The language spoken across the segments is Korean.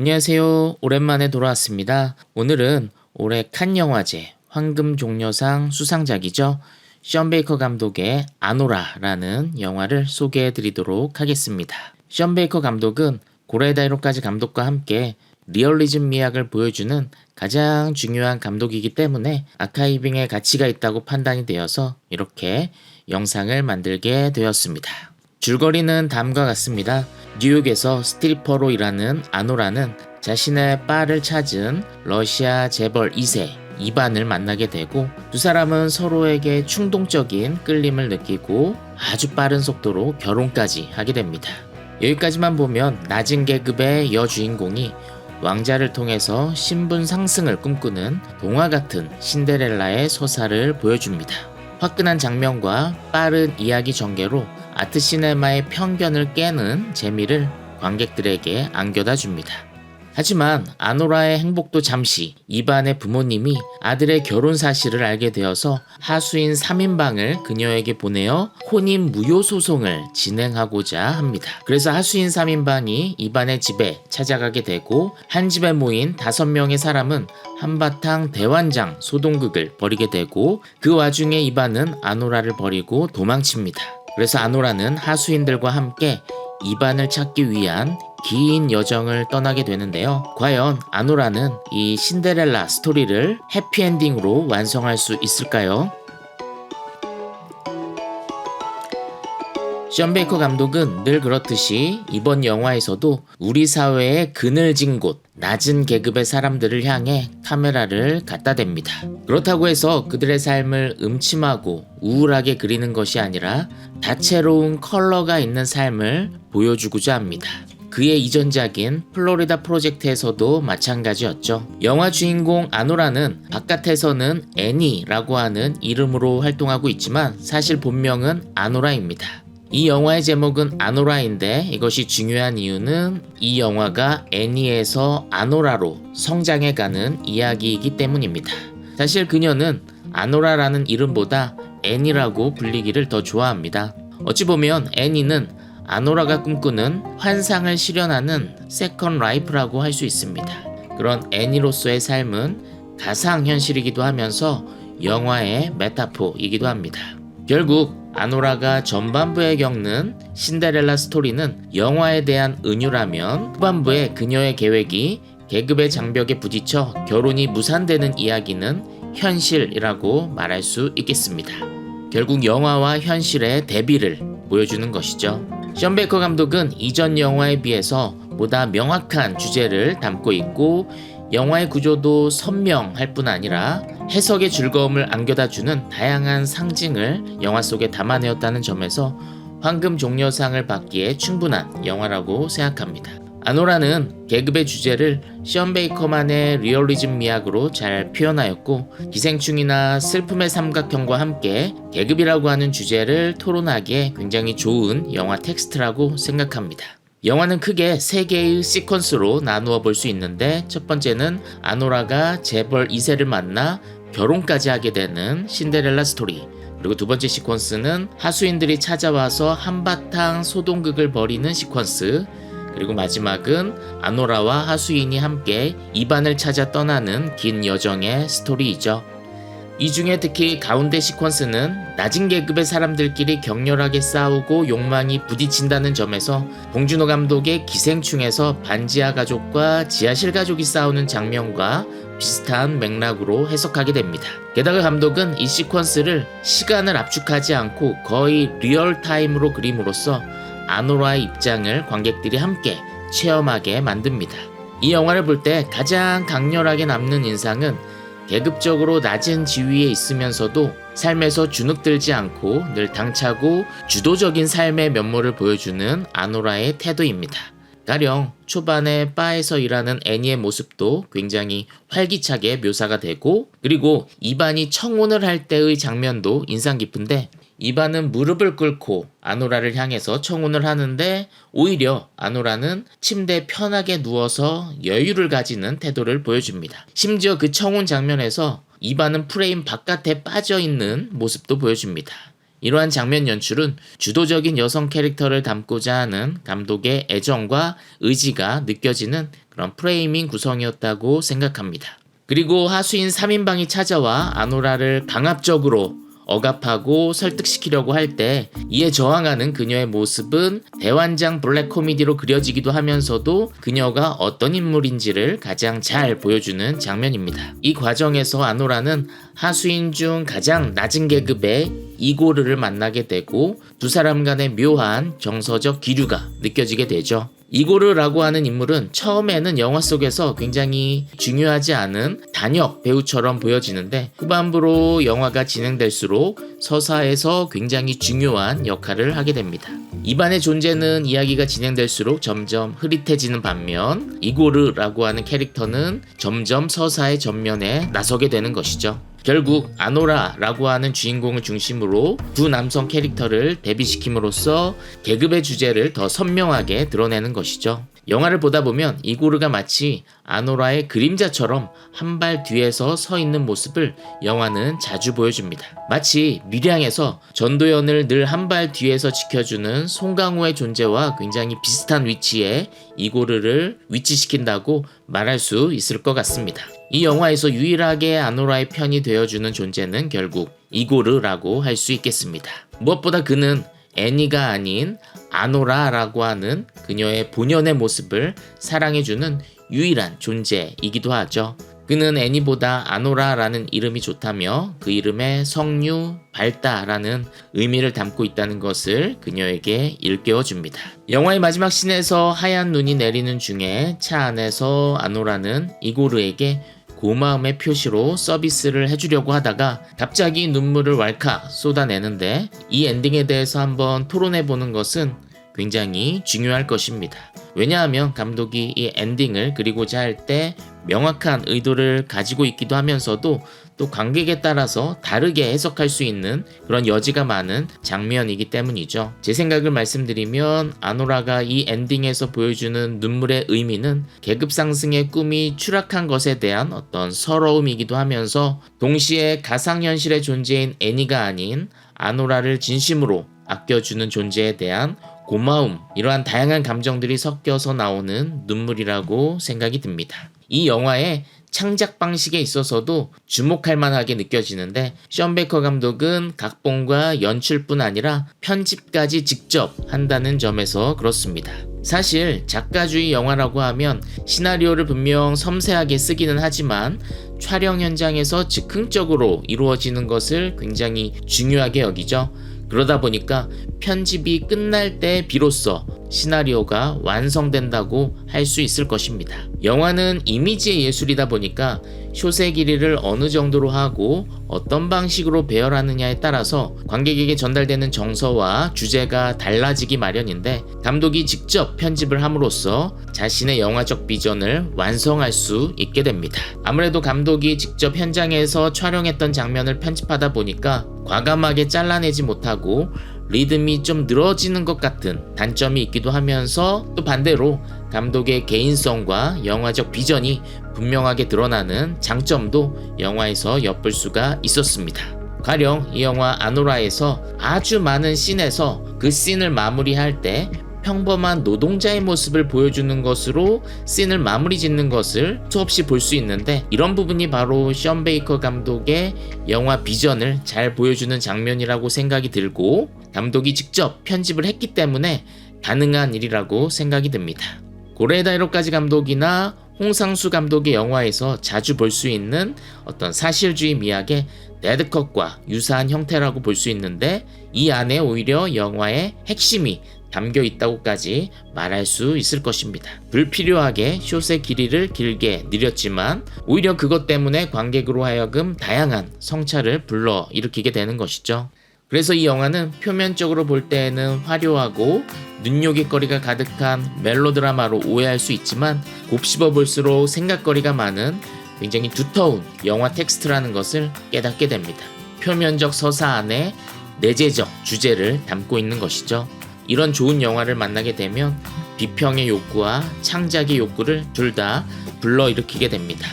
안녕하세요. 오랜만에 돌아왔습니다. 오늘은 올해 칸 영화제 황금종려상 수상작이죠. 션 베이커 감독의 아노라라는 영화를 소개해 드리도록 하겠습니다. 션 베이커 감독은 고레다이로까지 감독과 함께 리얼리즘 미학을 보여주는 가장 중요한 감독이기 때문에 아카이빙의 가치가 있다고 판단이 되어서 이렇게 영상을 만들게 되었습니다. 줄거리는 다음과 같습니다. 뉴욕에서 스트리퍼로 일하는 아노라는 자신의 바를 찾은 러시아 재벌 2세 이반을 만나게 되고 두 사람은 서로에게 충동적인 끌림을 느끼고 아주 빠른 속도로 결혼까지 하게 됩니다. 여기까지만 보면 낮은 계급의 여주인공이 왕자를 통해서 신분 상승을 꿈꾸는 동화 같은 신데렐라의 서사를 보여줍니다. 화끈한 장면과 빠른 이야기 전개로 아트 시네마의 편견을 깨는 재미를 관객들에게 안겨다 줍니다. 하지만 아노라의 행복도 잠시 이반의 부모님이 아들의 결혼 사실을 알게 되어서 하수인 3인방을 그녀에게 보내어 혼인 무효 소송을 진행하고자 합니다. 그래서 하수인 3인방이 이반의 집에 찾아가게 되고 한 집에 모인 5명의 사람은 한바탕 대환장 소동극을 벌이게 되고 그 와중에 이반은 아노라를 버리고 도망칩니다. 그래서 아노라는 하수인들과 함께 이반을 찾기 위한 긴 여정을 떠나게 되는데요. 과연 아노라는 이 신데렐라 스토리를 해피엔딩으로 완성할 수 있을까요? 션 베이커 감독은 늘 그렇듯이 이번 영화에서도 우리 사회의 그늘진 곳, 낮은 계급의 사람들을 향해 카메라를 갖다 댑니다. 그렇다고 해서 그들의 삶을 음침하고 우울하게 그리는 것이 아니라 다채로운 컬러가 있는 삶을 보여주고자 합니다. 그의 이전작인 플로리다 프로젝트에서도 마찬가지였죠. 영화 주인공 아노라는 바깥에서는 애니라고 하는 이름으로 활동하고 있지만 사실 본명은 아노라입니다. 이 영화의 제목은 아노라인데 이것이 중요한 이유는 이 영화가 애니에서 아노라로 성장해가는 이야기이기 때문입니다. 사실 그녀는 아노라라는 이름보다 애니라고 불리기를 더 좋아합니다. 어찌 보면 애니는 아노라가 꿈꾸는 환상을 실현하는 세컨 라이프라고 할 수 있습니다. 그런 애니로서의 삶은 가상현실이기도 하면서 영화의 메타포이기도 합니다. 결국 아노라가 전반부에 겪는 신데렐라 스토리는 영화에 대한 은유라면 후반부에 그녀의 계획이 계급의 장벽에 부딪혀 결혼이 무산되는 이야기는 현실이라고 말할 수 있겠습니다. 결국 영화와 현실의 대비를 보여주는 것이죠. 션 베이커 감독은 이전 영화에 비해서 보다 명확한 주제를 담고 있고 영화의 구조도 선명할 뿐 아니라 해석의 즐거움을 안겨다주는 다양한 상징을 영화 속에 담아내었다는 점에서 황금종려상을 받기에 충분한 영화라고 생각합니다. 아노라는 계급의 주제를 션 베이커만의 리얼리즘 미학으로 잘 표현하였고 기생충이나 슬픔의 삼각형과 함께 계급이라고 하는 주제를 토론하기에 굉장히 좋은 영화 텍스트라고 생각합니다. 영화는 크게 3개의 시퀀스로 나누어 볼 수 있는데 첫 번째는 아노라가 재벌 2세를 만나 결혼까지 하게 되는 신데렐라 스토리, 그리고 두 번째 시퀀스는 하수인들이 찾아와서 한바탕 소동극을 벌이는 시퀀스, 그리고 마지막은 아노라와 하수인이 함께 이반을 찾아 떠나는 긴 여정의 스토리이죠. 이 중에 특히 가운데 시퀀스는 낮은 계급의 사람들끼리 격렬하게 싸우고 욕망이 부딪힌다는 점에서 봉준호 감독의 기생충에서 반지하 가족과 지하실 가족이 싸우는 장면과 비슷한 맥락으로 해석하게 됩니다. 게다가 감독은 이 시퀀스를 시간을 압축하지 않고 거의 리얼타임으로 그림으로써 아노라의 입장을 관객들이 함께 체험하게 만듭니다. 이 영화를 볼 때 가장 강렬하게 남는 인상은 계급적으로 낮은 지위에 있으면서도 삶에서 주눅들지 않고 늘 당차고 주도적인 삶의 면모를 보여주는 아노라의 태도입니다. 가령 초반에 바에서 일하는 애니의 모습도 굉장히 활기차게 묘사가 되고, 그리고 이반이 청혼을 할 때의 장면도 인상 깊은데 이반은 무릎을 꿇고 아노라를 향해서 청혼을 하는데 오히려 아노라는 침대에 편하게 누워서 여유를 가지는 태도를 보여줍니다. 심지어 그 청혼 장면에서 이반은 프레임 바깥에 빠져있는 모습도 보여줍니다. 이러한 장면 연출은 주도적인 여성 캐릭터를 담고자 하는 감독의 애정과 의지가 느껴지는 그런 프레이밍 구성이었다고 생각합니다. 그리고 하수인 3인방이 찾아와 아노라를 강압적으로 억압하고 설득시키려고 할 때 이에 저항하는 그녀의 모습은 대환장 블랙 코미디로 그려지기도 하면서도 그녀가 어떤 인물인지를 가장 잘 보여주는 장면입니다. 이 과정에서 아노라는 하수인 중 가장 낮은 계급의 이고르를 만나게 되고 두 사람 간의 묘한 정서적 기류가 느껴지게 되죠. 이고르라고 하는 인물은 처음에는 영화 속에서 굉장히 중요하지 않은 단역 배우처럼 보여지는데 후반부로 영화가 진행될수록 서사에서 굉장히 중요한 역할을 하게 됩니다. 이반의 존재는 이야기가 진행될수록 점점 흐릿해지는 반면 이고르라고 하는 캐릭터는 점점 서사의 전면에 나서게 되는 것이죠. 결국 아노라라고 하는 주인공을 중심으로 두 남성 캐릭터를 대비시킴으로써 계급의 주제를 더 선명하게 드러내는 것이죠. 영화를 보다 보면 이고르가 마치 아노라의 그림자처럼 한 발 뒤에서 서 있는 모습을 영화는 자주 보여줍니다. 마치 밀양에서 전도연을 늘 한 발 뒤에서 지켜주는 송강호의 존재와 굉장히 비슷한 위치에 이고르를 위치시킨다고 말할 수 있을 것 같습니다. 이 영화에서 유일하게 아노라의 편이 되어주는 존재는 결국 이고르라고 할 수 있겠습니다. 무엇보다 그는 애니가 아닌 아노라라고 하는 그녀의 본연의 모습을 사랑해주는 유일한 존재이기도 하죠. 그는 애니보다 아노라라는 이름이 좋다며 그 이름에 성류, 밝다라는 의미를 담고 있다는 것을 그녀에게 일깨워줍니다. 영화의 마지막 씬에서 하얀 눈이 내리는 중에 차 안에서 아노라는 이고르에게 고마움의 표시로 서비스를 해주려고 하다가 갑자기 눈물을 왈칵 쏟아내는데 이 엔딩에 대해서 한번 토론해보는 것은 굉장히 중요할 것입니다. 왜냐하면 감독이 이 엔딩을 그리고자 할 때 명확한 의도를 가지고 있기도 하면서도 또 관객에 따라서 다르게 해석할 수 있는 그런 여지가 많은 장면이기 때문이죠. 제 생각을 말씀드리면 아노라가 이 엔딩에서 보여주는 눈물의 의미는 계급 상승의 꿈이 추락한 것에 대한 어떤 서러움이기도 하면서 동시에 가상현실의 존재인 애니가 아닌 아노라를 진심으로 아껴주는 존재에 대한 고마움, 이러한 다양한 감정들이 섞여서 나오는 눈물이라고 생각이 듭니다. 이 영화의 창작 방식에 있어서도 주목할 만하게 느껴지는데 션 베이커 감독은 각본과 연출뿐 아니라 편집까지 직접 한다는 점에서 그렇습니다. 사실 작가주의 영화라고 하면 시나리오를 분명 섬세하게 쓰기는 하지만 촬영 현장에서 즉흥적으로 이루어지는 것을 굉장히 중요하게 여기죠. 그러다 보니까 편집이 끝날 때 비로소 시나리오가 완성된다고 할 수 있을 것입니다. 영화는 이미지의 예술이다 보니까 숏의 길이를 어느 정도로 하고 어떤 방식으로 배열하느냐에 따라서 관객에게 전달되는 정서와 주제가 달라지기 마련인데 감독이 직접 편집을 함으로써 자신의 영화적 비전을 완성할 수 있게 됩니다. 아무래도 감독이 직접 현장에서 촬영했던 장면을 편집하다 보니까 과감하게 잘라내지 못하고 리듬이 좀 늘어지는 것 같은 단점이 있기도 하면서 또 반대로 감독의 개인성과 영화적 비전이 분명하게 드러나는 장점도 영화에서 엿볼 수가 있었습니다. 가령 이 영화 아노라에서 아주 많은 씬에서 그 씬을 마무리할 때 평범한 노동자의 모습을 보여주는 것으로 씬을 마무리 짓는 것을 수없이 볼 수 있는데 이런 부분이 바로 션 베이커 감독의 영화 비전을 잘 보여주는 장면이라고 생각이 들고 감독이 직접 편집을 했기 때문에 가능한 일이라고 생각이 듭니다. 고레에다 히로카즈 감독이나 홍상수 감독의 영화에서 자주 볼 수 있는 어떤 사실주의 미학의 데드컷과 유사한 형태라고 볼 수 있는데 이 안에 오히려 영화의 핵심이 담겨 있다고까지 말할 수 있을 것입니다. 불필요하게 숏의 길이를 길게 늘렸지만 오히려 그것 때문에 관객으로 하여금 다양한 성찰을 불러일으키게 되는 것이죠. 그래서 이 영화는 표면적으로 볼 때에는 화려하고 눈요깃거리가 가득한 멜로드라마로 오해할 수 있지만 곱씹어 볼수록 생각거리가 많은 굉장히 두터운 영화 텍스트라는 것을 깨닫게 됩니다. 표면적 서사 안에 내재적 주제를 담고 있는 것이죠. 이런 좋은 영화를 만나게 되면 비평의 욕구와 창작의 욕구를 둘 다 불러일으키게 됩니다.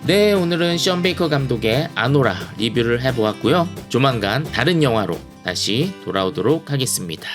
네, 오늘은 션 베이커 감독의 아노라 리뷰를 해보았고요. 조만간 다른 영화로 다시 돌아오도록 하겠습니다.